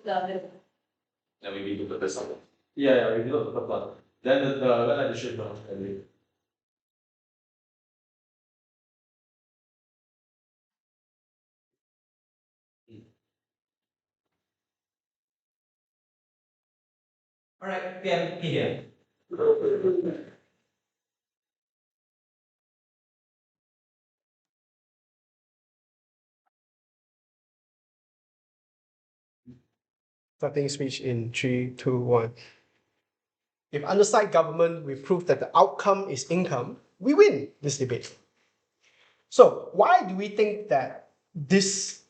Then maybe do the first one. Yeah, we do the first one. Then the red light district one. Alright, PM here. Starting speech in 3, 2, 1. If underside government, we prove that the outcome is income, we win this debate. So why do we think that this,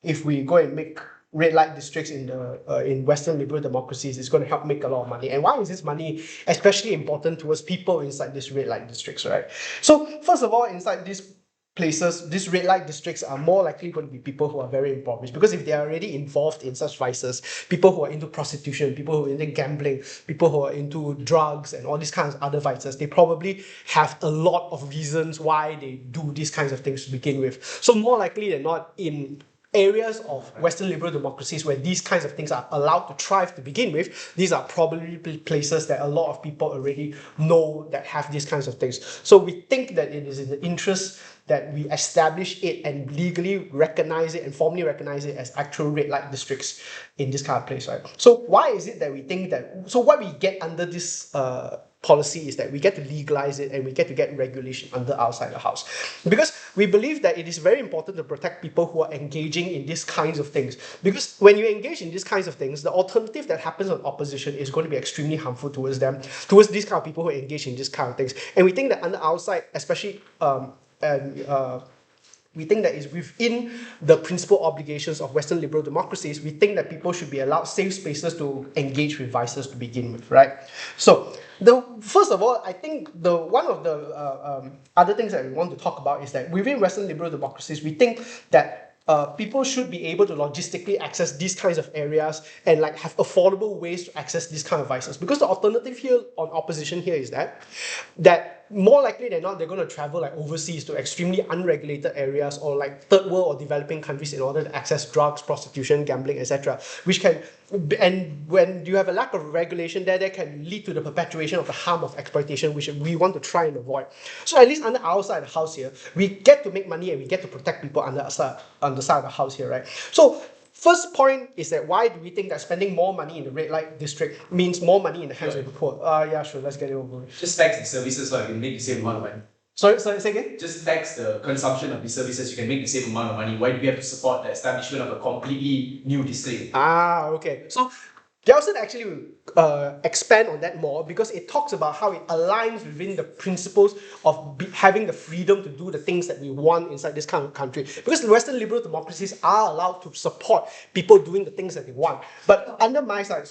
if we go and make red light districts in Western liberal democracies, is going to help make a lot of money? And why is this money especially important towards people inside these red light districts, right? So first of all, inside these places, these red light districts are more likely going to be people who are very impoverished, because if they are already involved in such vices, people who are into prostitution, people who are into gambling, people who are into drugs and all these kinds of other vices, they probably have a lot of reasons why they do these kinds of things to begin with. So more likely than not, in areas of Western liberal democracies where these kinds of things are allowed to thrive to begin with, these are probably places that a lot of people already know that have these kinds of things. So we think that it is in the interest that we establish it and legally recognize it and formally recognize it as actual red light districts in this kind of place, right? So why is it that we think that, so what we get under this policy is that we get to legalize it and we get to get regulation under our side of the house. Because we believe that it is very important to protect people who are engaging in these kinds of things. Because when you engage in these kinds of things, the alternative that happens on opposition is going to be extremely harmful towards them, towards these kind of people who engage in these kind of things. And we think that under our side, especially we think that is within the principal obligations of Western liberal democracies, we think that people should be allowed safe spaces to engage with vices to begin with, right? So, first of all, I think one of the other things that we want to talk about is that within Western liberal democracies, we think that people should be able to logistically access these kinds of areas and like have affordable ways to access these kind of vices. Because the alternative here on opposition here is that more likely than not, they're going to travel like overseas to extremely unregulated areas or like third world or developing countries in order to access drugs, prostitution, gambling, etc. Which can, and when you have a lack of regulation there, that can lead to the perpetuation of the harm of exploitation, which we want to try and avoid. So at least under our side of the house here, we get to make money and we get to protect people on the side of the house here, right? So first point is that why do we think that spending more money in the red light district means more money in the hands of the poor? Yeah, sure, let's get it over with. Just tax the services so you can make the same amount of money. Sorry, say again? Just tax the consumption of the services, you can make the same amount of money. Why do we have to support the establishment of a completely new district? Okay. So Gelson actually will expand on that more because it talks about how it aligns within the principles of having the freedom to do the things that we want inside this kind of country. Because the Western liberal democracies are allowed to support people doing the things that they want. But under my side,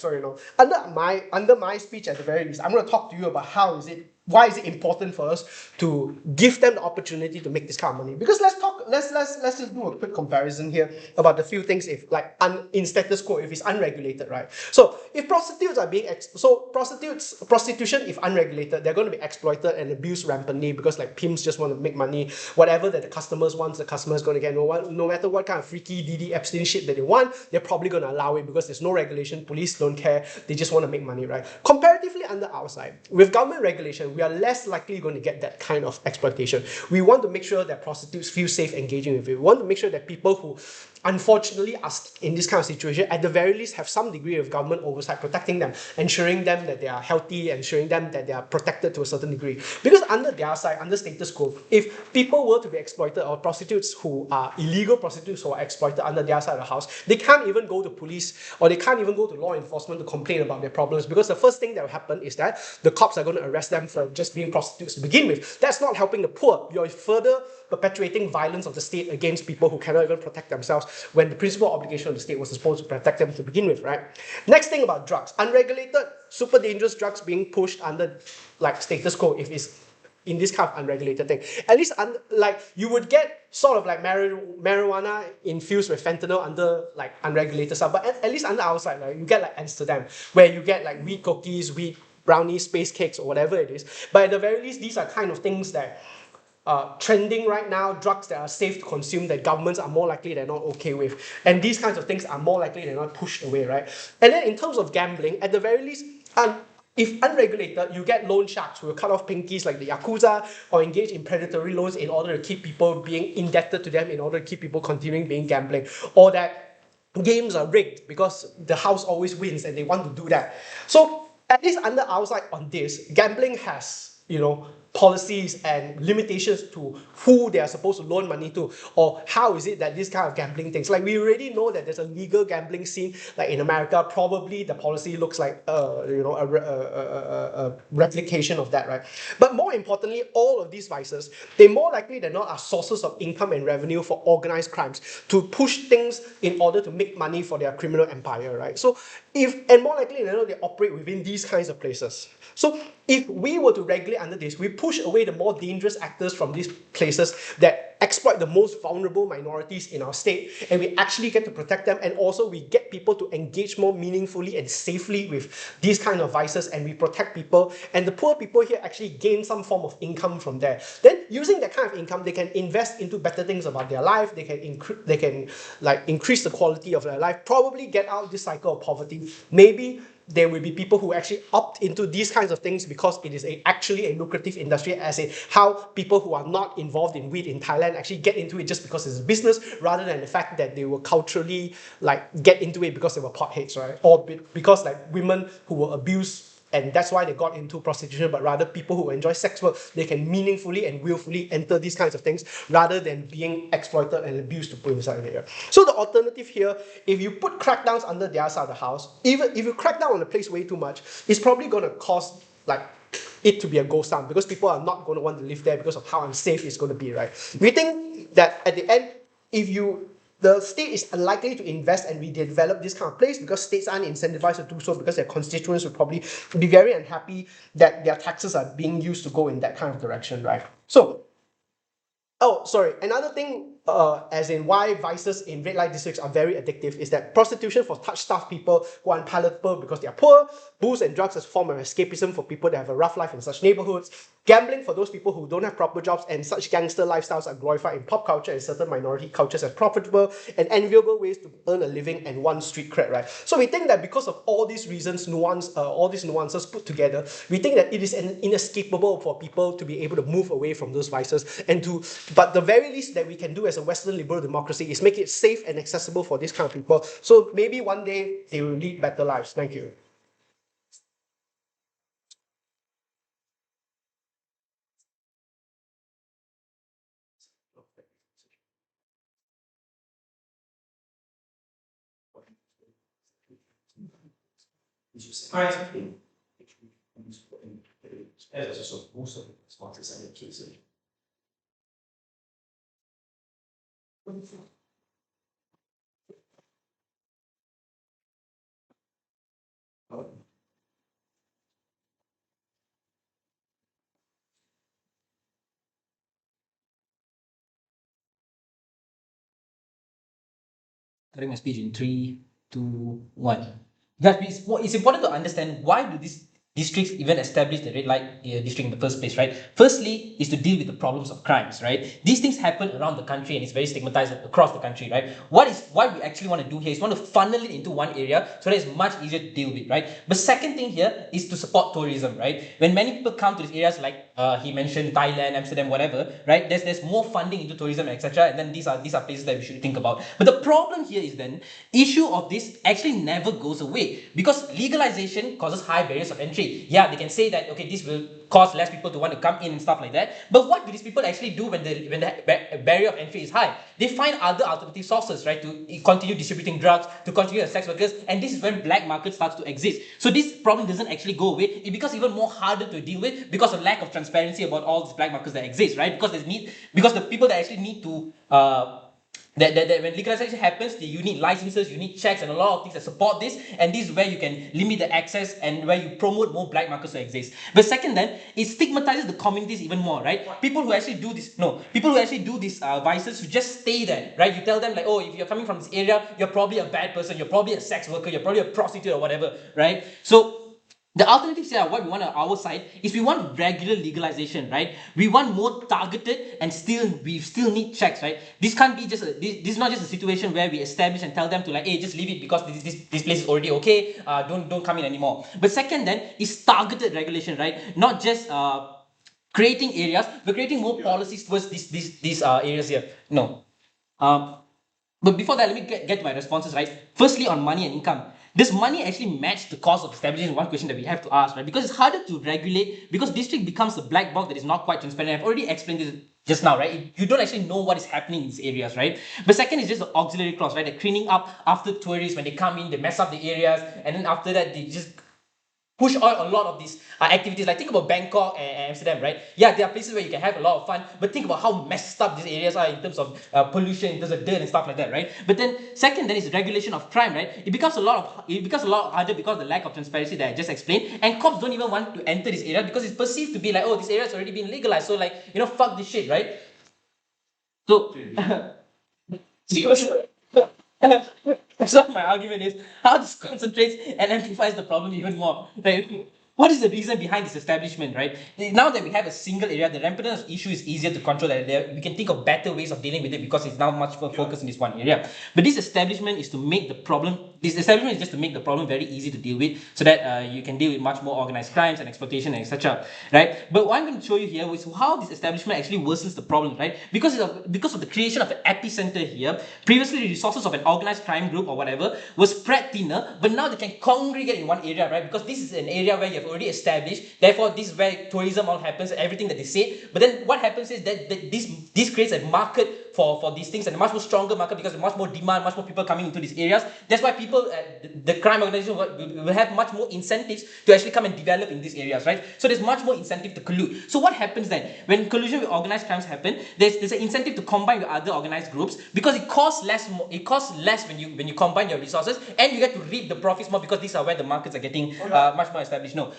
under my speech at the very least, I'm going to talk to you about why is it important for us to give them the opportunity to make this kind of money? Because let's just do a quick comparison here about the few things if like in status quo, if it's unregulated, right? So if prostitutes are being prostitution if unregulated, they're going to be exploited and abused rampantly because like pimps just want to make money. Whatever that the customers want, the customer is going to get. No matter what kind of freaky DD Epstein shit that they want, they're probably going to allow it because there's no regulation. Police don't care. They just want to make money, right? Comparatively under our side, with government regulation, we are less likely going to get that kind of exploitation. We want to make sure that prostitutes feel safe engaging with it. We want to make sure that people who unfortunately are in this kind of situation, at the very least, have some degree of government oversight protecting them, ensuring them that they are healthy, ensuring them that they are protected to a certain degree. Because under their side, under status quo, if people were to be exploited or prostitutes who are illegal prostitutes who are exploited under their side of the house, they can't even go to police or they can't even go to law enforcement to complain about their problems because the first thing that will happen is that the cops are going to arrest them for just being prostitutes to begin with. That's not helping the poor. You're further perpetuating violence of the state against people who cannot even protect themselves when the principal obligation of the state was supposed to protect them to begin with, right? Next thing about drugs. Unregulated, super dangerous drugs being pushed under like status quo if it's in this kind of unregulated thing. At least like you would get sort of like marijuana infused with fentanyl under like unregulated stuff, but at least under our side, right, you get like Amsterdam, where you get like weed cookies, weed brownies, space cakes, or whatever it is. But at the very least, these are kind of things that trending right now, drugs that are safe to consume that governments are more likely than not okay with. And these kinds of things are more likely than not pushed away, right? And then in terms of gambling, at the very least, if unregulated, you get loan sharks who will cut off pinkies like the Yakuza or engage in predatory loans in order to keep people being indebted to them, in order to keep people continuing being gambling. Or that games are rigged because the house always wins and they want to do that. So at least under our side on this, gambling has, policies and limitations to who they are supposed to loan money to, or how is it that this kind of gambling things, like we already know that there's a legal gambling scene, like in America, probably the policy looks like a replication of that, right? But more importantly, all of these vices, they more likely than not are sources of income and revenue for organized crimes to push things in order to make money for their criminal empire, right? So and more likely than not, they operate within these kinds of places. So if we were to regulate under this, we push away the more dangerous actors from these places that exploit the most vulnerable minorities in our state, and we actually get to protect them, and also we get people to engage more meaningfully and safely with these kind of vices, and we protect people, and the poor people here actually gain some form of income from there. Then using that kind of income, they can invest into better things about their life, they can increase the quality of their life, probably get out of this cycle of poverty. Maybe there will be people who actually opt into these kinds of things because it is actually a lucrative industry, as in how people who are not involved in weed in Thailand actually get into it just because it's a business, rather than the fact that they will culturally get into it because they were potheads, right? Or because women who were abused and that's why they got into prostitution, but rather people who enjoy sex work, they can meaningfully and willfully enter these kinds of things rather than being exploited and abused to put inside here. So the alternative here, if you put crackdowns under the other side of the house, even if you crack down on the place way too much, it's probably going to cause it to be a ghost town because people are not going to want to live there because of how unsafe it's going to be, right? We think that at the end, the state is unlikely to invest and redevelop this kind of place because states aren't incentivized to do so, because their constituents will probably be very unhappy that their taxes are being used to go in that kind of direction, right? So, another thing, as in why vices in red light districts are very addictive, is that prostitution for touch-starved people who are unpalatable because they are poor, booze and drugs as a form of escapism for people that have a rough life in such neighborhoods, gambling for those people who don't have proper jobs, and such gangster lifestyles are glorified in pop culture and certain minority cultures as profitable and enviable ways to earn a living and one street cred, right? So we think that because of all these reasons, all these nuances put together, we think that it is inescapable for people to be able to move away from those vices, but the very least that we can do as a Western liberal democracy is make it safe and accessible for these kind of people. So maybe one day they will lead better lives. Thank you. Alright. There's also most of the responses and the cases. Starting my speech in 3, 2, 1. That means it's important to understand why do these districts even establish the red light district in the first place, right? Firstly, is to deal with the problems of crimes, right? These things happen around the country and it's very stigmatized across the country, right? What we actually want to do here is want to funnel it into one area so that it's much easier to deal with, right? But second thing here is to support tourism, right? When many people come to these areas like he mentioned Thailand, Amsterdam, whatever, right? There's more funding into tourism, etc. And then these are places that we should think about. But the problem here is then issue of this actually never goes away because legalization causes high barriers of entry. Yeah, they can say that okay, this will cause less people to want to come in and stuff like that. But what do these people actually do when the barrier of entry is high? They find other alternative sources, right, to continue distributing drugs, to continue as sex workers, and this is when black market starts to exist. So this problem doesn't actually go away. It becomes even more harder to deal with because of lack of transparency about all these black markets that exist, right? Because the people that actually need to that when legalization happens, you need licenses, you need checks, and a lot of things that support this, and this is where you can limit the access and where you promote more black markets to exist. But second, then it stigmatizes the communities even more, right? People who actually do these vices who just stay there, right? You tell them like, oh, if you're coming from this area, you're probably a bad person, you're probably a sex worker, you're probably a prostitute or whatever, right? So The alternatives here, what we want on our side, is we want regular legalization, right? We want more targeted, and we still need checks, right? This can't be just this is not just a situation where we establish and tell them to like, hey, just leave it because this place is already okay. Don't come in anymore. But second, then is targeted regulation, right? Not just creating areas, we're creating more policies towards these areas here. No. Um, but before that, let me get to my responses, right? Firstly, on money and income. Does money actually match the cost of establishing? One question that we have to ask, right? Because it's harder to regulate, because district becomes a black box that is not quite transparent. I've already explained this just now, right? You don't actually know what is happening in these areas, right? But second is just the auxiliary clause, right? The cleaning up after tourists, when they come in, they mess up the areas, and then after that, they just push on a lot of these activities. Like think about Bangkok and Amsterdam, right? Yeah, there are places where you can have a lot of fun, but think about how messed up these areas are in terms of pollution, in terms of dirt and stuff like that, right? But then second, then is regulation of crime, right? It becomes a lot harder because of the lack of transparency that I just explained, and cops don't even want to enter this area because it's perceived to be like, oh, this area has already been legalized, so like, fuck this shit, right? So so my argument is how this concentrates and amplifies the problem even more. Right? What is the reason behind this establishment, right? Now that we have a single area, the rampant issue is easier to control, and we can think of better ways of dealing with it because it's now much more focused in this one area. But this establishment is just to make the problem very easy to deal with, so that you can deal with much more organized crimes and exploitation, etc. Right? But what I'm going to show you here is how this establishment actually worsens the problem, right? Because of the creation of an epicenter here. Previously, the resources of an organized crime group or whatever was spread thinner, but now they can congregate in one area, right? Because this is an area where you have already established. Therefore, this is where tourism all happens, everything that they say. But then what happens is that this creates a market for these things, and a much more stronger market because there's much more demand, much more people coming into these areas. That's why people, the crime organization will have much more incentives to actually come and develop in these areas, right? So there's much more incentive to collude. So what happens then when collusion with organized crimes happen? There's an incentive to combine with other organized groups because it costs less. It costs less when you combine your resources, and you get to reap the profits more because these are where the markets are getting much more established. No.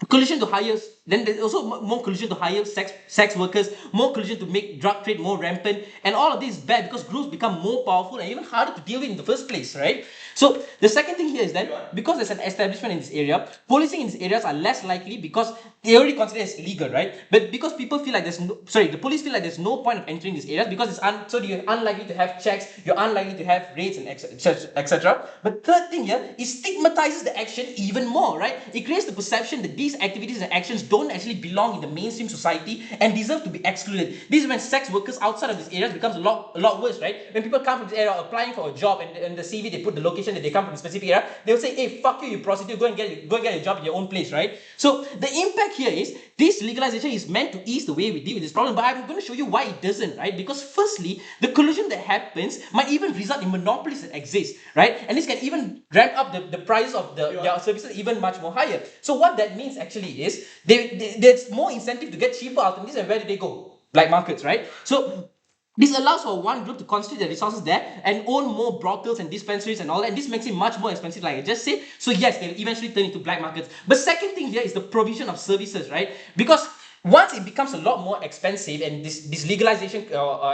Collusion to hire, then there's also more collusion to hire sex workers, more collusion to make drug trade more rampant, and all of this is bad because groups become more powerful and even harder to deal with in the first place, right? So the second thing here is that because there's an establishment in this area, policing in these areas are less likely because they already consider it as illegal, right? But because people feel like the police feel like there's no point of entering these areas because so you're unlikely to have checks, you're unlikely to have raids and etc. But third thing here is stigmatizes the action even more, right? It creates the perception that these activities and actions don't actually belong in the mainstream society and deserve to be excluded. This is when sex workers outside of these areas becomes a lot worse, right? When people come from this area applying for a job and in the CV they put the location that they come from a specific area, they'll say, hey, fuck you prostitute, go and get a job in your own place, right? So the impact here is this legalization is meant to ease the way we deal with this problem, but I'm going to show you why it doesn't, right? Because firstly, the collusion that happens might even result in monopolies that exist, right? And this can even ramp up the prices of their services even much more higher. So what that means actually is there's more incentive to get cheaper alternatives, and where do they go? Black markets, right? So this allows for one group to concentrate their resources there and own more brothels and dispensaries and all that. And this makes it much more expensive, like I just said. So yes, they'll eventually turn into black markets. But second thing here is the provision of services, right? Because once it becomes a lot more expensive and this legalization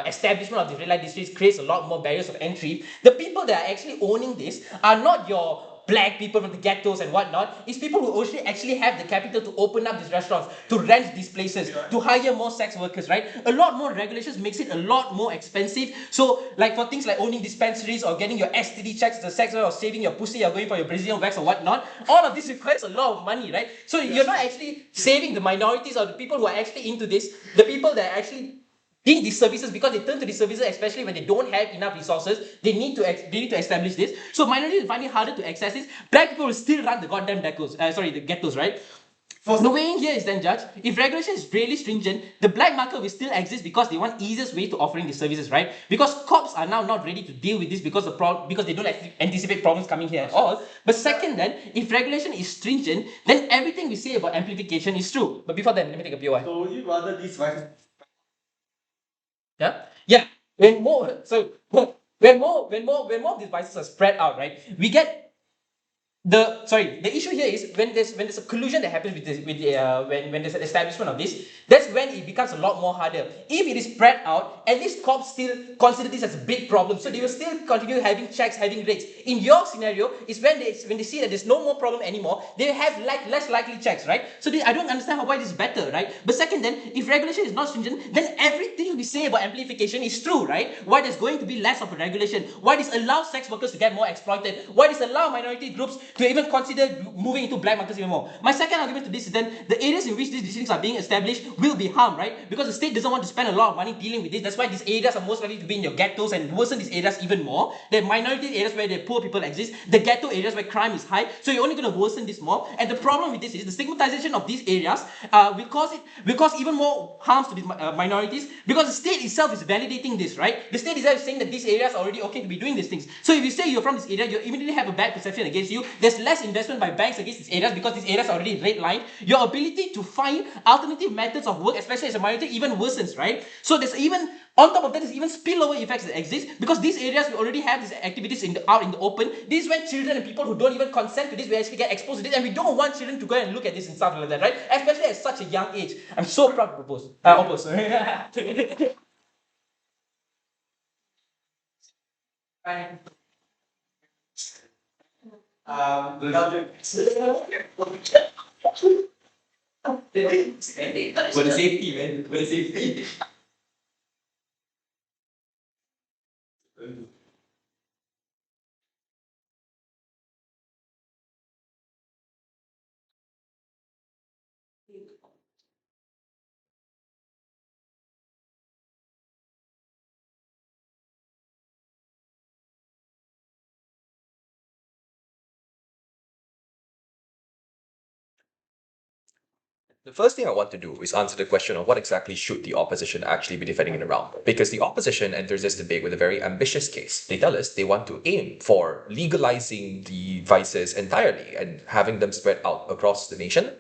establishment of the red light districts creates a lot more barriers of entry, the people that are actually owning this are not your black people from the ghettos and whatnot. It's people who actually have the capital to open up these restaurants, to rent these places, to hire more sex workers, right? A lot more regulations makes it a lot more expensive. So like for things like owning dispensaries or getting your STD checks as a sex worker or saving your pussy or going for your Brazilian wax or whatnot, all of this requires a lot of money, right? So you're not actually saving the minorities or the people who are actually into this, the people that are actually need these services, because they turn to these services especially when they don't have enough resources. They need to establish this. So minorities will find it harder to access this. Black people will still run the goddamn the ghettos, right? The way in here is then, Judge, if regulation is really stringent, the black market will still exist because they want easiest way to offering these services, right? Because cops are now not ready to deal with this because they don't anticipate problems coming here at all. But second then, if regulation is stringent, then everything we say about amplification is true. But before that, let me take a POI. So would you rather these vice? Yeah. When more of these vices are spread out, right? We get the issue here is when there's a collusion that happens when there's an establishment of this, that's when it becomes a lot more harder. If it is spread out, at least cops still consider this as a big problem, so they will still continue having checks, having raids. In your scenario, is when they see that there's no more problem anymore, they have less likely checks, right? So I don't understand why this is better, right? But second, then if regulation is not stringent, then everything we say about amplification is true, right? Why there's going to be less of a regulation? Why this allows sex workers to get more exploited? Why this allow minority groups to even consider moving into black markets even more? My second argument to this is then the areas in which these districts are being established will be harmed, right? Because the state doesn't want to spend a lot of money dealing with this. That's why these areas are most likely to be in your ghettos and worsen these areas even more. The minority areas where the poor people exist, the ghetto areas where crime is high. So you're only going to worsen this more. And the problem with this is the stigmatization of these areas will cause even more harms to these minorities, because the state itself is validating this, right? The state itself is saying that these areas are already okay to be doing these things. So if you say you're from this area, you immediately have a bad perception against you. There's less investment by banks against these areas because these areas are already redlined. Your ability to find alternative methods of work, especially as a minority, even worsens, right? So there's even, on top of that, there's even spillover effects that exist because these areas will already have these activities out in the open. This is when children and people who don't even consent to this will actually get exposed to this, and we don't want children to go and look at this and stuff like that, right? Especially at such a young age. I'm so proud to propose. Oppose. For the safety, man. For the safety. The first thing I want to do is answer the question of what exactly should the opposition actually be defending in the round. Because the opposition enters this debate with a very ambitious case. They tell us they want to aim for legalizing the vices entirely and having them spread out across the nation,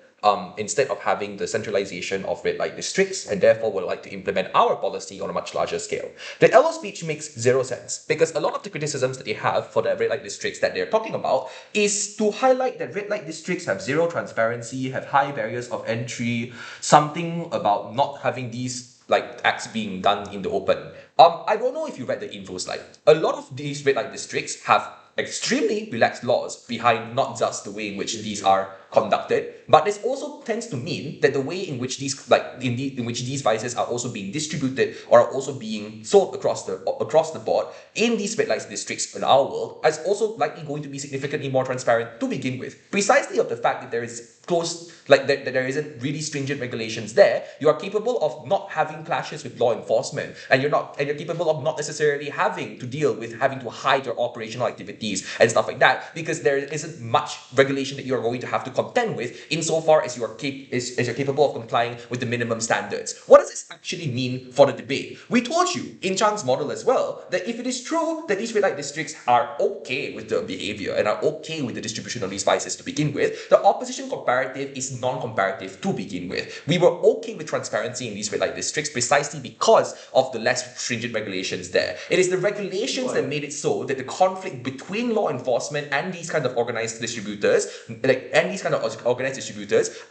instead of having the centralization of red light districts, and therefore would like to implement our policy on a much larger scale. The LO speech makes zero sense because a lot of the criticisms that they have for the red light districts that they're talking about is to highlight that red light districts have zero transparency, have high barriers of entry, something about not having these like acts being done in the open. I don't know if you read the info slide. A lot of these red light districts have extremely relaxed laws behind not just the way in which these are conducted, but this also tends to mean that the way in which these in which these vices are also being distributed or are also being sold across the board in these red light districts in our world is also likely going to be significantly more transparent to begin with. Precisely of the fact that there is that there isn't really stringent regulations there, you are capable of not having clashes with law enforcement, and you're capable of not necessarily having to deal with having to hide your operational activities and stuff like that, because there isn't much regulation that you're going to have to contend with insofar as you're capable of complying with the minimum standards. What does this actually mean for the debate? We told you in Chan's model as well that if it is true that these red light districts are okay with the behavior and are okay with the distribution of these vices to begin with, the opposition comparative is non-comparative to begin with. We were okay with transparency in these red light districts precisely because of the less stringent regulations there. It is the regulations that made it so that the conflict between law enforcement and these kind of organized distributors,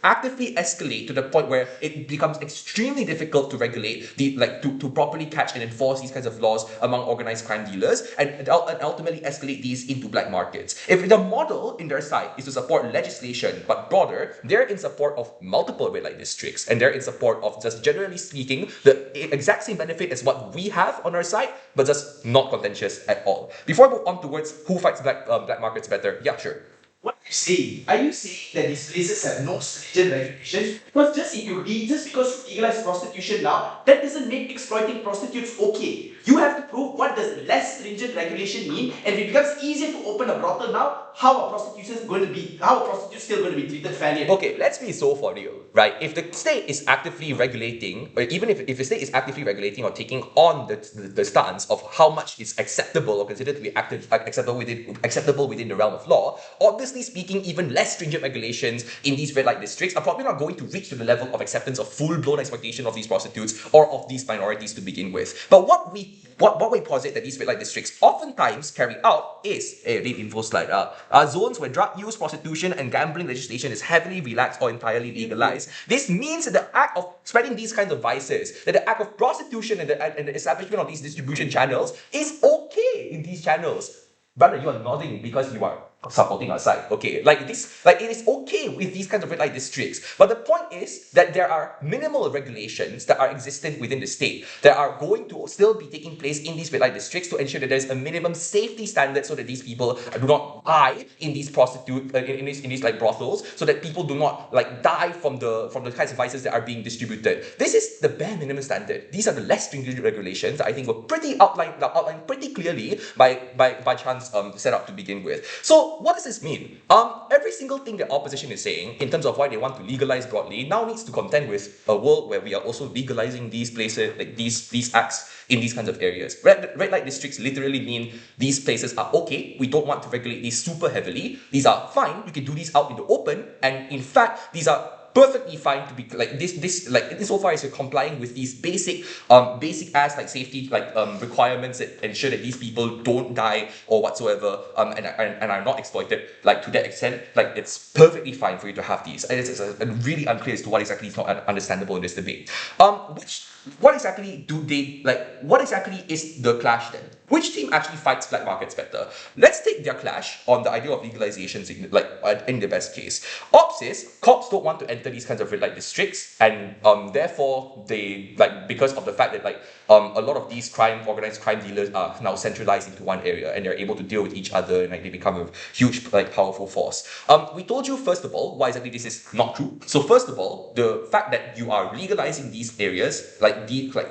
actively escalate to the point where it becomes extremely difficult to regulate to properly catch and enforce these kinds of laws among organized crime dealers and ultimately escalate these into black markets. If the model in their side is to support legislation but broader, they're in support of multiple red light districts, and they're in support of, just generally speaking, the exact same benefit as what we have on our side, but just not contentious at all. Before I move on towards who fights black markets better, yeah, sure. What are you saying? Are you saying that these places have no stringent regulations? Because just because you legalize prostitution now, that doesn't make exploiting prostitutes okay. You have to prove what does less stringent regulation mean, and if it becomes easier to open a brothel now, how are prostitutes still going to be treated fairly? Okay, let's be so for real, right? If the state is actively regulating, or even if the state is actively regulating or taking on the stance of how much is acceptable or considered to be acceptable within the realm of law, obviously speaking, even less stringent regulations in these red light districts are probably not going to reach to the level of acceptance of full-blown exploitation of these prostitutes or of these minorities to begin with. But what we what we posit that these red light districts oftentimes carry out is a lead info slide. Zones where drug use, prostitution, and gambling legislation is heavily relaxed or entirely legalized. This means that the act of spreading these kinds of vices, that the act of prostitution and the establishment of these distribution channels is okay in these channels. Brother, you are nodding because you are supporting our side. Okay, like this, like it is okay with these kinds of red light districts. But the point is that there are minimal regulations that are existent within the state that are going to still be taking place in these red light districts to ensure that there's a minimum safety standard so that these people do not die in these in these like brothels, so that people do not like die from the kinds of vices that are being distributed. This is the bare minimum standard. These are the less stringent regulations that I think were pretty outlined pretty clearly by Chan's set up to begin with. So what does this mean? Every single thing that opposition is saying in terms of why they want to legalize broadly now needs to contend with a world where we are also legalizing these places, like these acts in these kinds of areas. Red light districts literally mean these places are okay. We don't want to regulate these super heavily. These are fine. You can do these out in the open, and in fact, these are perfectly fine to be like this so far as you're complying with these basic as like safety requirements that ensure that these people don't die or whatsoever and are not exploited like to that extent. Like it's perfectly fine for you to have these. And it's really unclear as to what exactly is not understandable in this debate. What exactly is the clash then? Which team actually fights black markets better? Let's take their clash on the idea of legalizations in the best case. Ops is cops don't want to enter these kinds of red light districts, and therefore they because of the fact that a lot of these organized crime dealers are now centralized into one area and they're able to deal with each other and they become a huge powerful force. We told you first of all why exactly this is not true. So first of all, the fact that you are legalizing these areas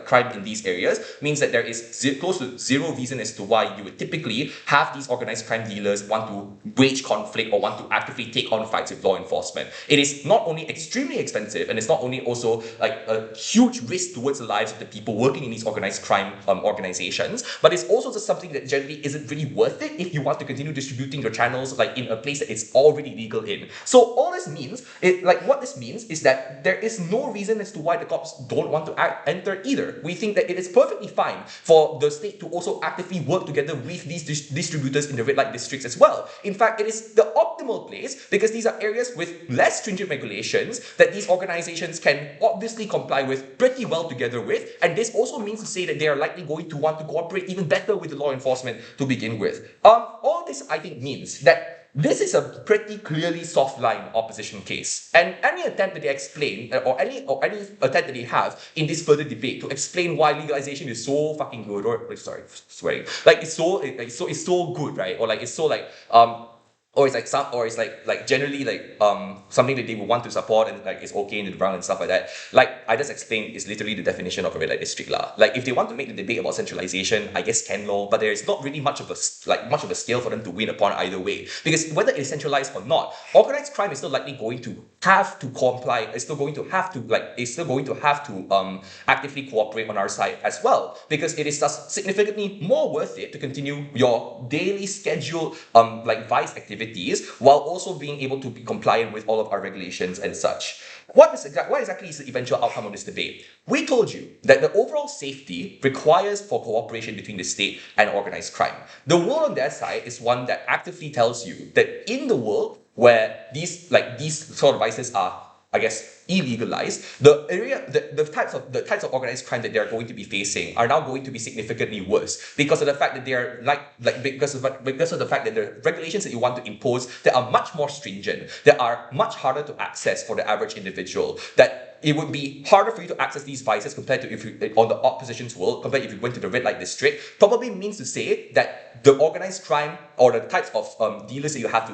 crime in these areas means that there is close to zero reason as to why you would typically have these organized crime dealers want to wage conflict or want to actively take on fights with law enforcement. It is not only extremely expensive, and it's not only also a huge risk towards the lives of the people working in these organized crime organizations, but it's also just something that generally isn't really worth it if you want to continue distributing your channels in a place that it's already legal in. So all this means what this means is that there is no reason as to why the cops don't want to enter either. We think that it is perfectly fine for the state to also actively work together with these distributors in the red light districts as well. In fact, it is the optimal place because these are areas with less stringent regulations that these organizations can obviously comply with pretty well together with, and this also means to say that they are likely going to want to cooperate even better with the law enforcement to begin with. All this I think means that this is a pretty clearly soft line opposition case, and any attempt that they explain or any attempt that they have in this further debate to explain why legalization is so fucking good, or sorry, swearing, it's so good, right? Or it's so or it's generally something that they would want to support and it's okay in the ground and stuff like that. I just explained is literally the definition of a red light district lah. If they want to make the debate about centralization, I guess can law, but there is not really much of a scale for them to win upon either way, because whether it is centralized or not, organized crime is still likely going to have to comply. It's still going to have to actively cooperate on our side as well, because it is thus significantly more worth it to continue your daily scheduled vice activities while also being able to be compliant with all of our regulations and such. What exactly is the eventual outcome of this debate? We told you that the overall safety requires for cooperation between the state and organized crime. The world on their side is one that actively tells you that in the world where these sort of vices are, I guess, illegalized, the types of organized crime that they are going to be facing are now going to be significantly worse because of the fact that they are because of the fact that the regulations that you want to impose that are much more stringent, that are much harder to access for the average individual, that it would be harder for you to access these vices compared to if you on the opposition's world, compared if you went to the red light district, probably means to say that the organized crime or the types of dealers that you have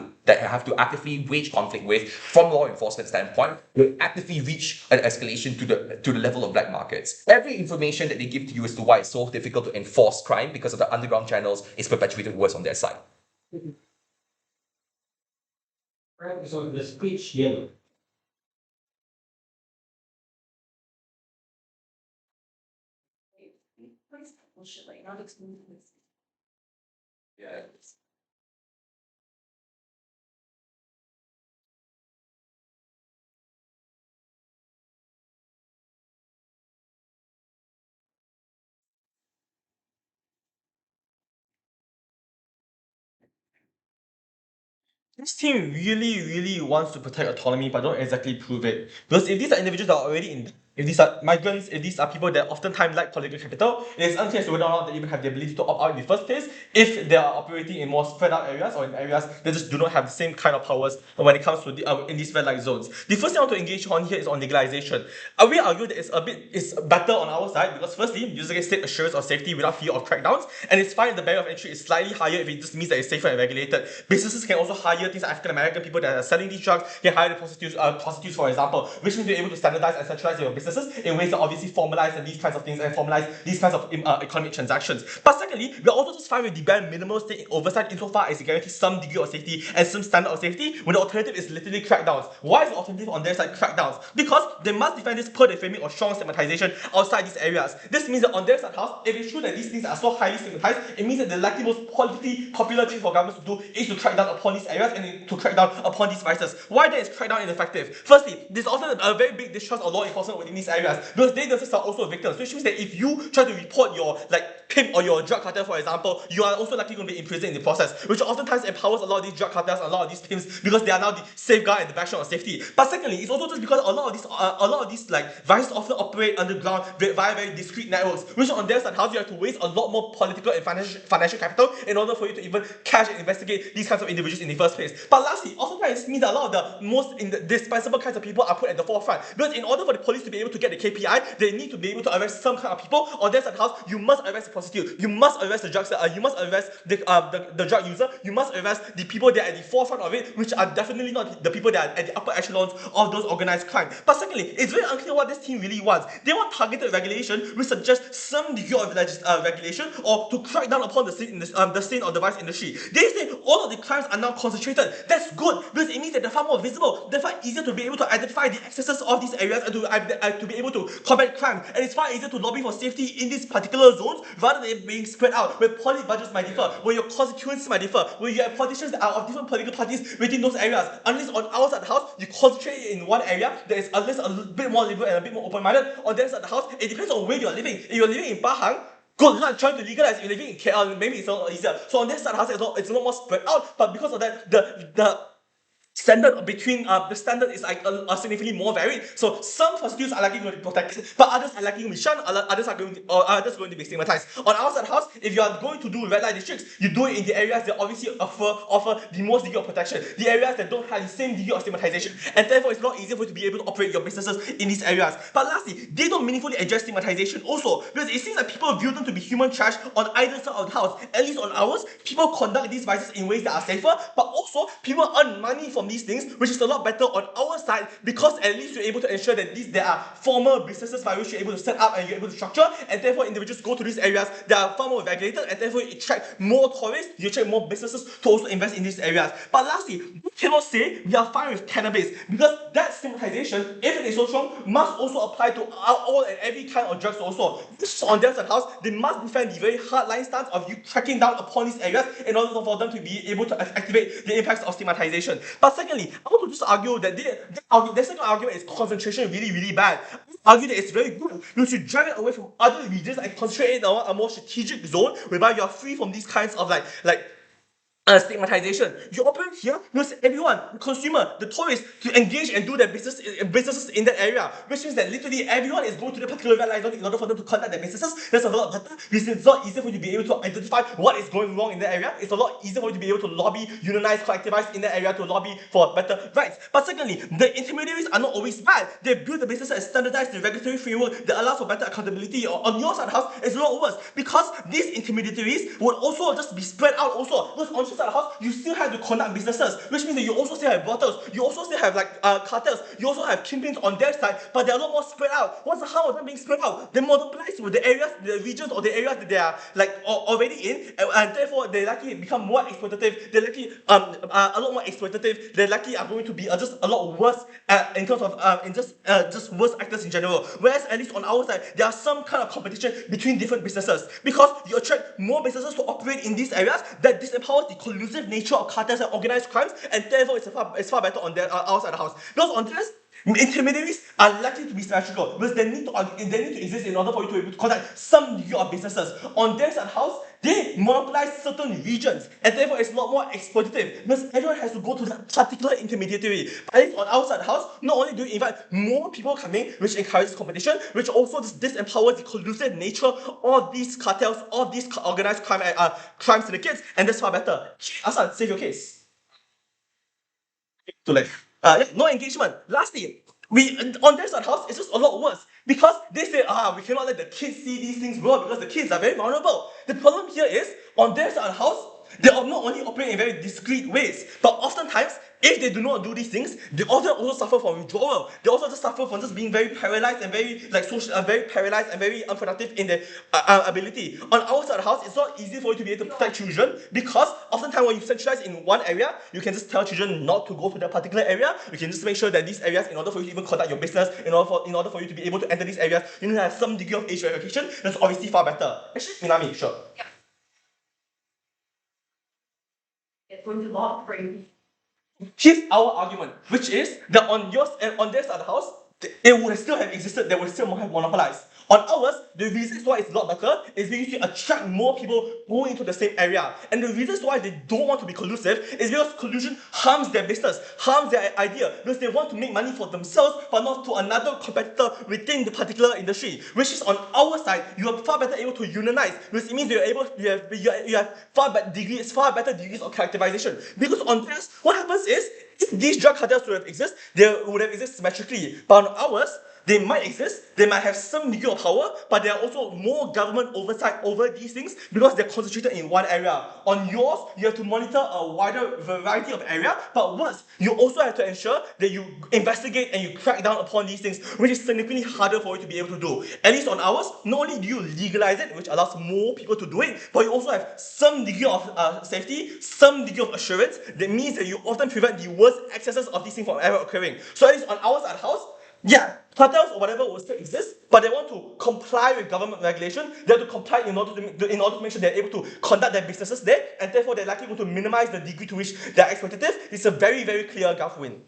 to actively wage conflict with from law enforcement standpoint will actively reach an escalation to the level of black markets. Every information that they give to you as to why it's so difficult to enforce crime because of the underground channels is perpetuated worse on their side. Right, so the speech yellow. Yeah. this team really wants to protect autonomy, but don't exactly prove it. Because if these are individuals that are already in, if these are migrants, if these are people that oftentimes lack political capital, it is unclear as to whether or not they even have the ability to opt out in the first place if they are operating in more spread out areas or in areas that just do not have the same kind of powers when it comes to in these red light zones. The first thing I want to engage on here is on legalization. We argue that it's better on our side because firstly, users get state assurance of safety without fear of crackdowns, and it's fine if the barrier of entry is slightly higher if it just means that it's safer and regulated. Businesses can also hire things like African American people that are selling these drugs, can hire the prostitutes for example, which means you're able to standardize and centralize your businesses in ways that obviously formalize these kinds of things and formalize these kinds of economic transactions. But secondly, we're also just fine with the bare minimal state oversight insofar as it guarantees some degree of safety and some standard of safety when the alternative is literally crackdowns. Why is the alternative on their side crackdowns? Because they must defend this per the framing of strong stigmatization outside these areas. This means that on their side house, if it's true that these things are so highly stigmatized, it means that the likely most politically popular thing for governments to do is to crack down upon these areas and to crack down upon these vices. Why then is crackdown ineffective? Firstly, there's also a very big distrust of law enforcement within these areas because they themselves are also victims, which means that if you try to report your pimp or your drug cartel, for example, you are also likely going to be imprisoned in the process, which oftentimes empowers a lot of these drug cartels, a lot of these pimps, because they are now the safeguard and the bastion of safety. But secondly, it's also just because a lot of these vices often operate underground via very discrete networks, which on their side, how you have to waste a lot more political and financial capital in order for you to even catch and investigate these kinds of individuals in the first place. But lastly, oftentimes it means that a lot of the most indispensable kinds of people are put at the forefront, because in order for the police to be able to get the KPI, they need to be able to arrest some kind of people. On their side house, you must arrest the prostitute, you must arrest the drug seller, you must arrest the drug user, you must arrest the people that are at the forefront of it, which are definitely not the people that are at the upper echelons of those organized crime. But secondly, it's very unclear what this team really wants. They want targeted regulation, which suggests some degree of regulation or to crack down upon the sin or device industry. They say all of the crimes are now concentrated. That's good because it means that they're far more visible, they're far easier to be able to identify the excesses of these areas and to be able to combat crime. And it's far easier to lobby for safety in these particular zones rather than being spread out, where police budgets might differ, where your constituencies might differ, where you have politicians that are of different political parties within those areas. Unless on our side of the house, you concentrate it in one area that is at least a bit more liberal and a bit more open-minded. On the other side of the house, it depends on where you're living. If you're living in Pahang, good luck trying to legalize. If you're living in KL, maybe it's a lot easier. So on this side of the house, it's a lot more spread out, but because of that, the standard between the standard is significantly more varied. So some prostitutes are likely going to be protected, but others are likely going to be shunned, others going to be stigmatized. On our side of the house, if you are going to do red light districts, you do it in the areas that obviously offer the most degree of protection, the areas that don't have the same degree of stigmatization, and therefore it's a lot easier for you to be able to operate your businesses in these areas. But lastly, they don't meaningfully address stigmatization also, because it seems like people view them to be human trash on either side of the house. At least on ours, people conduct these vices in ways that are safer, but also people earn money from these things, which is a lot better on our side, because at least you're able to ensure that there are formal businesses by which you're able to set up and you're able to structure, and therefore individuals go to these areas that are far more regulated, and therefore you attract more tourists, you attract more businesses to also invest in these areas. But lastly, we cannot say we are fine with cannabis, because that stigmatization, if it is so strong, must also apply to all and every kind of drugs also. On their side house, they must defend the very hardline stance of you cracking down upon these areas in order for them to be able to activate the impacts of stigmatization. But secondly, I want to just argue that their second argument is concentration really bad. I argue that it's very good. You should drive it away from other regions and concentrate it on a more strategic zone whereby you are free from these kinds of stigmatization. You operate here, you ask everyone, the consumer, the tourist, to engage and do their businesses in that area, which means that literally everyone is going to the particular red light zone in order for them to conduct their businesses. That's a lot better, because it's a lot easier for you to be able to identify what is going wrong in that area. It's a lot easier for you to be able to lobby, unionize, collectivize in that area to lobby for better rights. But secondly, the intermediaries are not always bad. They build the business and standardize the regulatory framework that allows for better accountability. On your side of the house, it's a lot worse, because these intermediaries would also just be spread out also. Because on your side of the house, you still have to conduct businesses, which means that you also still have brothels, you also still have cartels, you also have kingpins on their side, but they're a lot more spread out. What's the harm of them being spread out? They monopolize with the areas, the regions, or the areas that they are already in, and therefore they likely become more exploitative. They're likely a lot more exploitative. They likely are going to be just a lot worse in terms of just worse actors in general. Whereas at least on our side, there are some kind of competition between different businesses, because you attract more businesses to operate in these areas that disempowers the collusive nature of cartels and organized crimes, and therefore it's far better on our side of the house. Because on this, Intermediaries are likely to be symmetrical because they need to exist in order for you to be able to conduct some degree of businesses. On their side house, they monopolize certain regions, and therefore it's a lot more exploitative because everyone has to go to that particular intermediary. But on our side house, not only do you invite more people coming, which encourages competition, which also disempowers the collusive nature of these cartels, of these organized crime syndicates, and that's far better. Asan, save your case. To like no engagement. Lastly, we on their side house it's just a lot worse because they say we cannot let the kids see these things grow because the kids are very vulnerable. The problem here is on their side house they are not only operate in very discreet ways, but oftentimes if they do not do these things, they also suffer from withdrawal. They also just suffer from just being very paralyzed and very very paralyzed and very unproductive in their ability. On our side of the house, it's not easy for you to be able to protect children because oftentimes when you centralize in one area, you can just tell children not to go to that particular area. You can just make sure that these areas, in order for you to even conduct your business, in order for you to be able to enter these areas, you need to have some degree of age verification. That's obviously far better. Actually, Minami, sure. It's going to law frame. Here's our argument, which is that on yours and on their side of the house, it would still have existed, they would still have monopolized. On ours, the reasons why it's a lot better is because you attract more people going into the same area. And the reasons why they don't want to be collusive is because collusion harms their business, harms their idea, because they want to make money for themselves, but not to another competitor within the particular industry. Which is on our side, you are far better able to unionize, because it means you have far better degrees of characterization. Because on theirs, what happens is, if these drug cartels would have existed, they would have existed symmetrically. But on ours, they might exist, they might have some degree of power, but there are also more government oversight over these things because they're concentrated in one area. On yours, you have to monitor a wider variety of area, but worse, you also have to ensure that you investigate and you crack down upon these things, which is significantly harder for you to be able to do. At least on ours, not only do you legalize it, which allows more people to do it, but you also have some degree of safety, some degree of assurance. That means that you often prevent the worst excesses of these things from ever occurring. So at least on ours at house, yeah, cartels or whatever will still exist, but they want to comply with government regulation. They have to comply in order to make sure they're able to conduct their businesses there, and therefore they're likely going to minimize the degree to which they're exploitative. It's a very, very clear gulf win.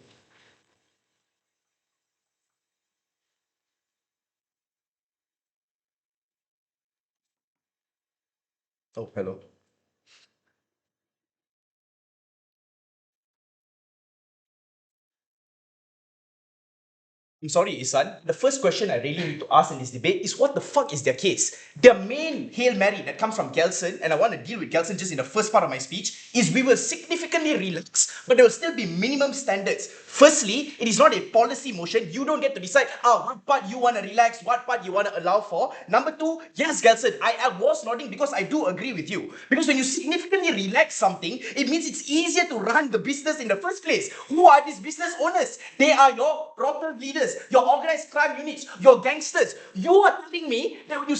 Oh, hello. I'm sorry, Isan. The first question I really need to ask in this debate is what the fuck is their case? Their main Hail Mary that comes from Gelson, and I want to deal with Gelson just in the first part of my speech, is we will significantly relax, but there will still be minimum standards. Firstly, it is not a policy motion. You don't get to decide what part you want to relax, what part you want to allow for. Number two, yes, Gelson, I was nodding because I do agree with you. Because when you significantly relax something, it means it's easier to run the business in the first place. Who are these business owners? They are your brothel leaders, your organized crime units, your gangsters. You are telling me that when you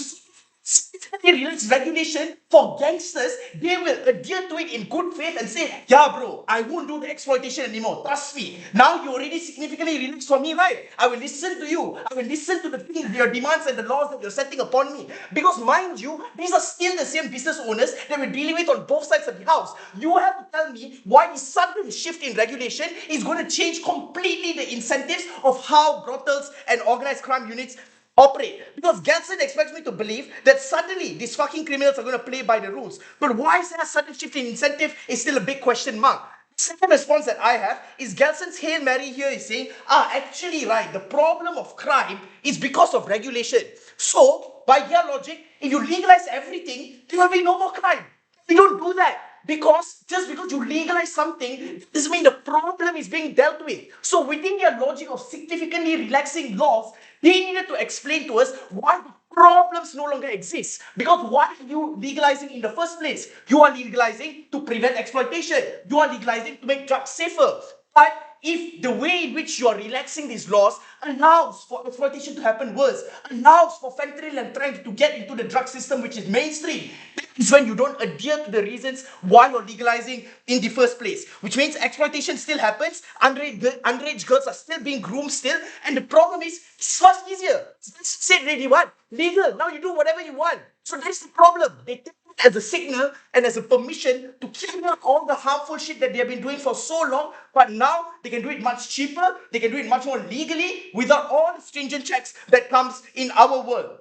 significantly relax regulation for gangsters, they will adhere to it in good faith and say, yeah bro, I won't do the exploitation anymore, trust me. Now you already significantly relaxed for me, right? I will listen to you. I will listen to the things, your demands and the laws that you're setting upon me. Because mind you, these are still the same business owners that we're dealing with on both sides of the house. You have to tell me why this sudden shift in regulation is going to change completely the incentives of how brothels and organized crime units operate. Because Gelson expects me to believe that suddenly these fucking criminals are going to play by the rules. But why is there a sudden shift in incentive is still a big question mark. The second response that I have is Gelson's Hail Mary here is saying, actually right, the problem of crime is because of regulation. So, by their logic, if you legalize everything, there will be no more crime. We don't do that. Just because you legalize something doesn't mean the problem is being dealt with. So within their logic of significantly relaxing laws, they needed to explain to us why the problems no longer exist. Because why are you legalizing in the first place? You are legalizing to prevent exploitation. You are legalizing to make drugs safer. But if the way in which you are relaxing these laws allows for exploitation to happen worse, allows for fentanyl and trank to get into the drug system which is mainstream, that is when you don't adhere to the reasons why you're legalizing in the first place. Which means exploitation still happens, underage girls are still being groomed still, and the problem is, it's much easier. Say already what? Legal, now you do whatever you want. So that's the problem. They take as a signal and as a permission to carry out all the harmful shit that they have been doing for so long, but now they can do it much cheaper, they can do it much more legally without all the stringent checks that comes in our world.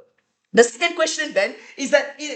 The second question then is that the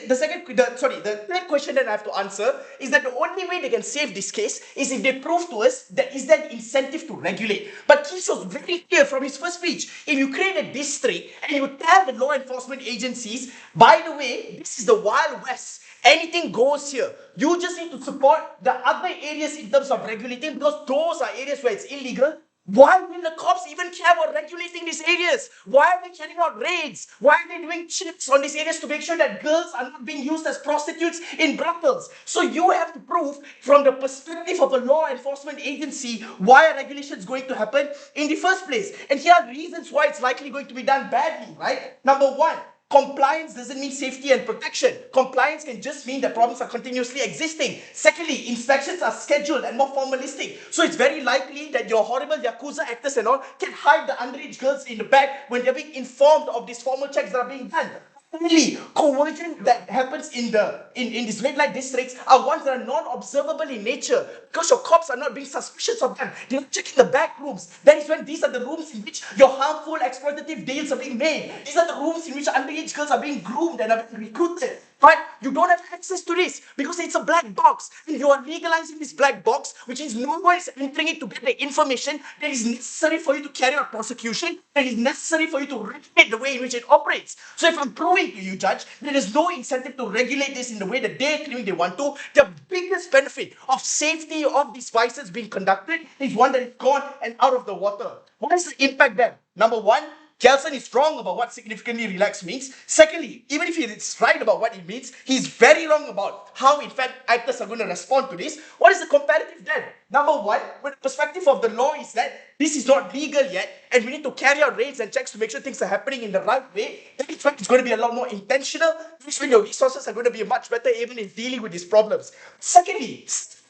third question that I have to answer is that the only way they can save this case is if they prove to us that is there incentive to regulate. But Keith was very clear from his first speech. If you create a district and you tell the law enforcement agencies, by the way, this is the Wild West. Anything goes here. You just need to support the other areas in terms of regulating because those are areas where it's illegal. Why will the cops even care about regulating these areas? Why are they carrying out raids? Why are they doing checks on these areas to make sure that girls are not being used as prostitutes in brothels? So you have to prove from the perspective of a law enforcement agency why a regulation is going to happen in the first place. And here are reasons why it's likely going to be done badly, right? Number one, compliance doesn't mean safety and protection. Compliance can just mean that problems are continuously existing. Secondly, inspections are scheduled and more formalistic. So it's very likely that your horrible Yakuza actors and all can hide the underage girls in the back when they're being informed of these formal checks that are being done. Finally, coercion that happens in these red light districts are ones that are non-observable in nature because your cops are not being suspicious of them. They're not checking the back rooms. That is when these are the rooms in which your harmful exploitative deals are being made. These are the rooms in which underage girls are being groomed and are being recruited. But you don't have access to this because it's a black box. And you are legalizing this black box, which is no one is entering it to get the information that is necessary for you to carry out prosecution, that is necessary for you to regulate the way in which it operates. So if I'm proving to you, Judge, there is no incentive to regulate this in the way that they're claiming they want to, the biggest benefit of safety of these vices being conducted is one that is gone and out of the water. What is the impact then? Number one, Kelson is wrong about what significantly relaxed means. Secondly, even if he is right about what it means, he's very wrong about how, in fact, actors are going to respond to this. What is the comparative then? Number one, when the perspective of the law is that this is not legal yet, and we need to carry out raids and checks to make sure things are happening in the right way, then in fact it's going to be a lot more intentional, which means your resources are going to be much better even in dealing with these problems. Secondly,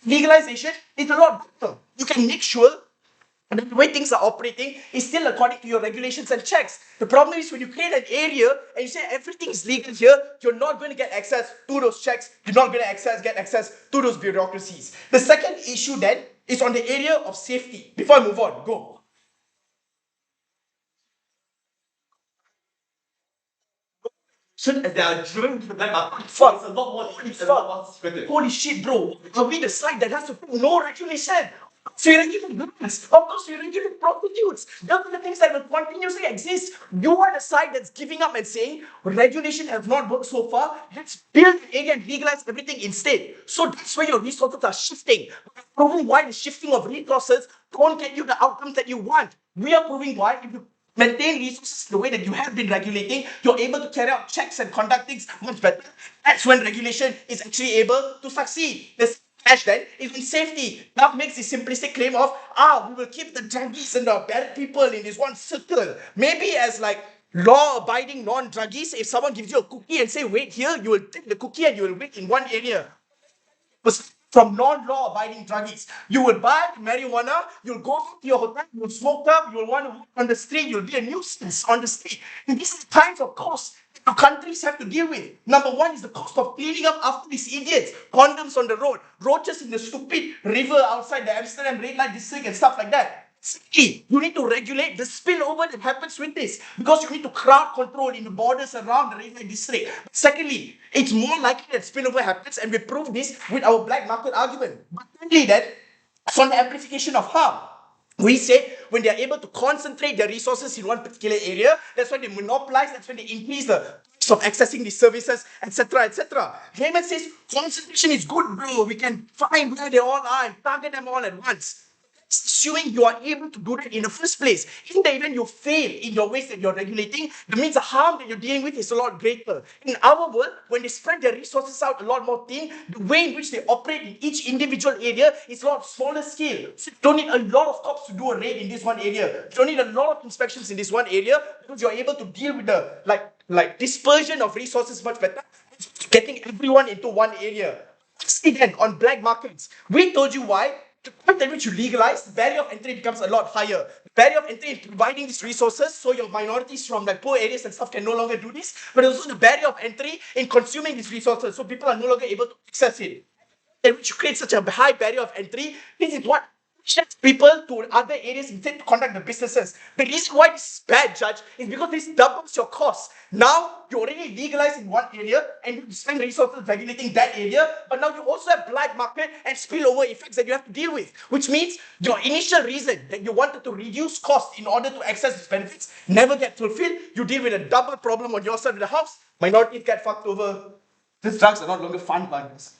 legalization is a lot better. You can make sure and the way things are operating is still according to your regulations and checks. The problem is when you create an area and you say everything is legal here, you're not going to get access to those checks. You're not going to get access to those bureaucracies. The second issue then is on the area of safety. Before I move on, go. Should as they are driven to the black market, it's a lot more Holy shit, bro. Are we the side that has to put no regulation? So you regulate guns. Of course, you regulate prostitutes. Those are the things that will continuously exist. You are the side that's giving up and saying regulation has not worked so far. Let's build an area and legalize everything instead. So that's where your resources are shifting. Proving why the shifting of resources don't get you the outcomes that you want. We are proving why if you maintain resources the way that you have been regulating, you're able to carry out checks and conduct things much better. That's when regulation is actually able to succeed. This cash then is in safety. Now makes the simplistic claim of, we will keep the druggies and the bad people in this one circle. Maybe as like law-abiding non-druggies, if someone gives you a cookie and say, wait here, you will take the cookie and you will wait in one area. From non-law abiding druggies. You will buy marijuana, you'll go to your hotel, you'll smoke up, you'll want to walk on the street, you'll be a nuisance on the street. And this is the kinds of costs that countries have to deal with. Number one is the cost of cleaning up after these idiots. Condoms on the road, roaches in the stupid river outside the Amsterdam red light district and stuff like that. Secondly, you need to regulate the spillover that happens with this because you need to crowd control in the borders around the red light district. Secondly, it's more likely that spillover happens and we prove this with our black market argument. But thirdly, that it's on the amplification of harm. We said when they are able to concentrate their resources in one particular area, that's when they monopolize, that's when they increase the cost of accessing these services, etc., etc. Raymond says concentration is good, bro. We can find where they all are and target them all at once. Assuming you are able to do that in the first place. In the event you fail in your ways that you're regulating, that means the harm that you're dealing with is a lot greater. In our world, when they spread their resources out a lot more thin, the way in which they operate in each individual area is a lot smaller scale. So you don't need a lot of cops to do a raid in this one area. You don't need a lot of inspections in this one area because you're able to deal with the like dispersion of resources much better, getting everyone into one area. See then on black markets, we told you why the point at which you legalize, the barrier of entry becomes a lot higher. The barrier of entry is providing these resources so your minorities from like poor areas and stuff can no longer do this, but also the barrier of entry in consuming these resources so people are no longer able to access it. And which you create such a high barrier of entry, this is what shifts people to other areas instead to conduct the businesses. The reason why this is bad, Judge, is because this doubles your costs. Now, you already legalize in one area and you spend resources regulating that area, but now you also have black market and spillover effects that you have to deal with, which means your initial reason that you wanted to reduce costs in order to access these benefits never get fulfilled. You deal with a double problem on your side of the house. Minorities get fucked over. These drugs are not longer fun partners.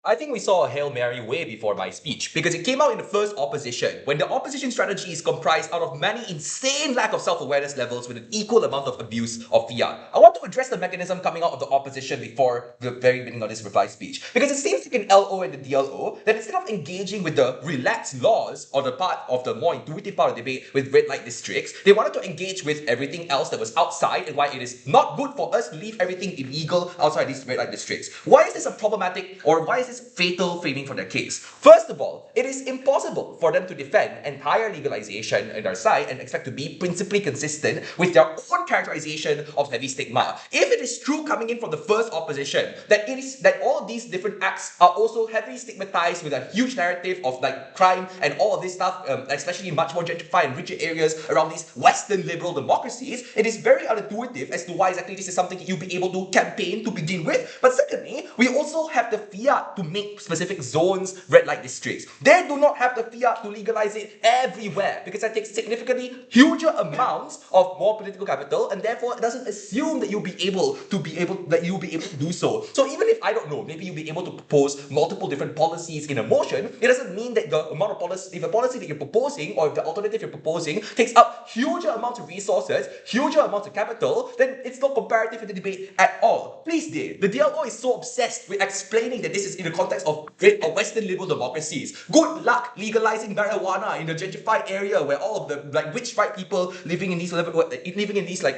I think we saw a Hail Mary way before my speech because it came out in the first opposition when the opposition strategy is comprised out of many insane lack of self-awareness levels with an equal amount of abuse of fiat. I want to address the mechanism coming out of the opposition before the very beginning of this reply speech because it seems like in LO and the DLO that instead of engaging with the relaxed laws or the part of the more intuitive part of the debate with red light districts, they wanted to engage with everything else that was outside and why it is not good for us to leave everything illegal outside these red light districts. Why is this a problematic or why is this fatal framing for their case? First of all, it is impossible for them to defend entire legalization in our side and expect to be principally consistent with their own characterization of heavy stigma. If it is true coming in from the first opposition that it is that all of these different acts are also heavily stigmatized with a huge narrative of like crime and all of this stuff, especially in much more gentrified and richer areas around these Western liberal democracies, it is very unintuitive as to why exactly this is something you'll be able to campaign to begin with. But secondly, we also have the fiat to make specific zones red light districts. They do not have the fiat to legalize it everywhere because that takes significantly huger amounts of more political capital and therefore it doesn't assume that you'll be able to do so. So even if I don't know, maybe you'll be able to propose multiple different policies in a motion, it doesn't mean that the amount of policy, if a policy that you're proposing or if the alternative you're proposing takes up huger amounts of resources, huger amounts of capital, then it's not comparative in the debate at all. Please, dear, the DLO is so obsessed with explaining that this is in the context of Western liberal democracies. Good luck legalizing marijuana in a gentrified area where all of the like rich white people living in these like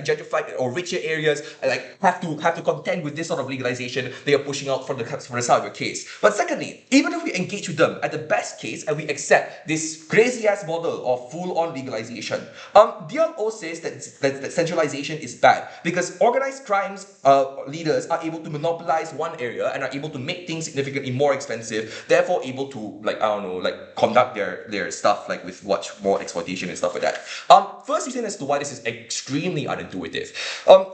gentrified or richer areas like have to contend with this sort of legalization they are pushing out from the side of your case. But secondly, even if we engage with them at the best case and we accept this crazy ass model of full-on legalization, DLO says that centralization is bad because organized crimes leaders are able to monopolize one area and are able to make things significantly more expensive, therefore able to conduct their stuff like with much more exploitation and stuff like that. First reason as to why this is extremely unintuitive.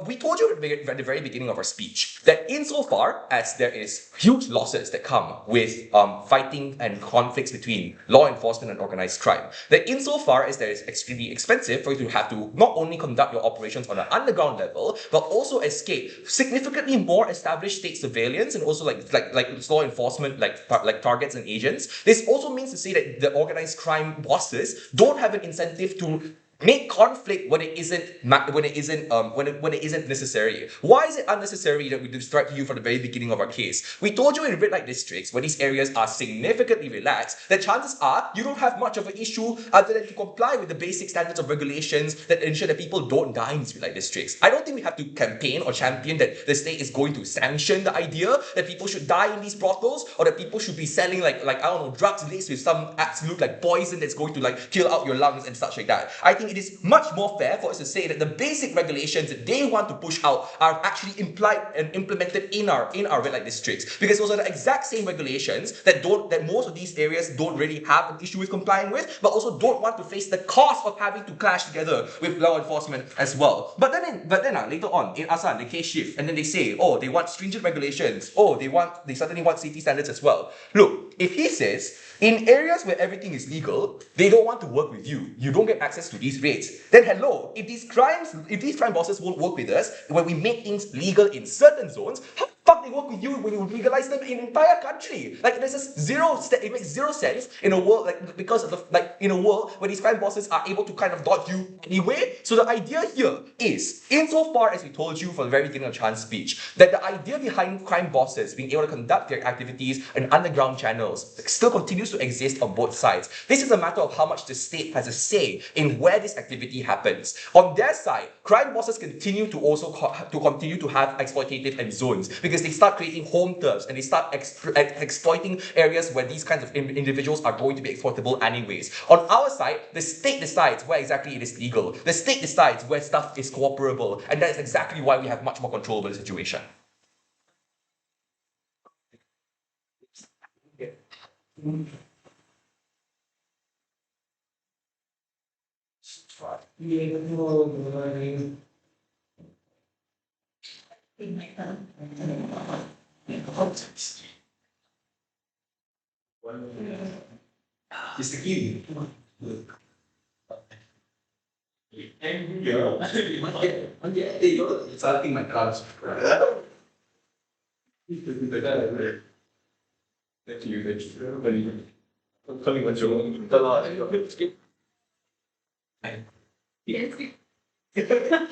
We told you at the very beginning of our speech that insofar as there is huge losses that come with fighting and conflicts between law enforcement and organized crime, that insofar as there is extremely expensive for you to have to not only conduct your operations on an underground level, but also escape significantly more established state surveillance and also like law enforcement like targets and agents. This also means to say that the organized crime bosses don't have an incentive to make conflict when it isn't necessary. Why is it unnecessary that we described to you from the very beginning of our case? We told you in red light districts where these areas are significantly relaxed that chances are you don't have much of an issue other than to comply with the basic standards of regulations that ensure that people don't die in these red light districts. I don't think we have to campaign or champion that the state is going to sanction the idea that people should die in these brothels or that people should be selling drugs laced with some absolute poison that's going to kill out your lungs and such like that. I think it is much more fair for us to say that the basic regulations that they want to push out are actually implied and implemented in our red light districts, because those are the exact same regulations that most of these areas don't really have an issue with complying with, but also don't want to face the cost of having to clash together with law enforcement as well. But then later on in Asan, the case shift, and then they say, oh, they want stringent regulations. Oh, they suddenly want safety standards as well. Look, if he says in areas where everything is legal, they don't want to work with you. You don't get access to these rates. Then hello, if these crime bosses won't work with us when we make things legal in certain zones, how fuck they work with you when you legalize them in entire country? Like there's just it makes zero sense in a world because of in a world where these crime bosses are able to kind of dodge you anyway. So the idea here is, insofar as we told you from the very beginning of Chan's speech, that the idea behind crime bosses being able to conduct their activities in underground channels still continues to exist on both sides. This is a matter of how much the state has a say in where this activity happens. On their side, crime bosses continue to continue to have exploitative end zones because they start creating home turfs and they start exploiting areas where these kinds of individuals are going to be exploitable anyways. On our side, the state decides where exactly it is legal. The state decides where stuff is cooperable, and that is exactly why we have much more control over the situation. It's the key. It's asking my cards. Thank you. I'm calling what you want. Yes.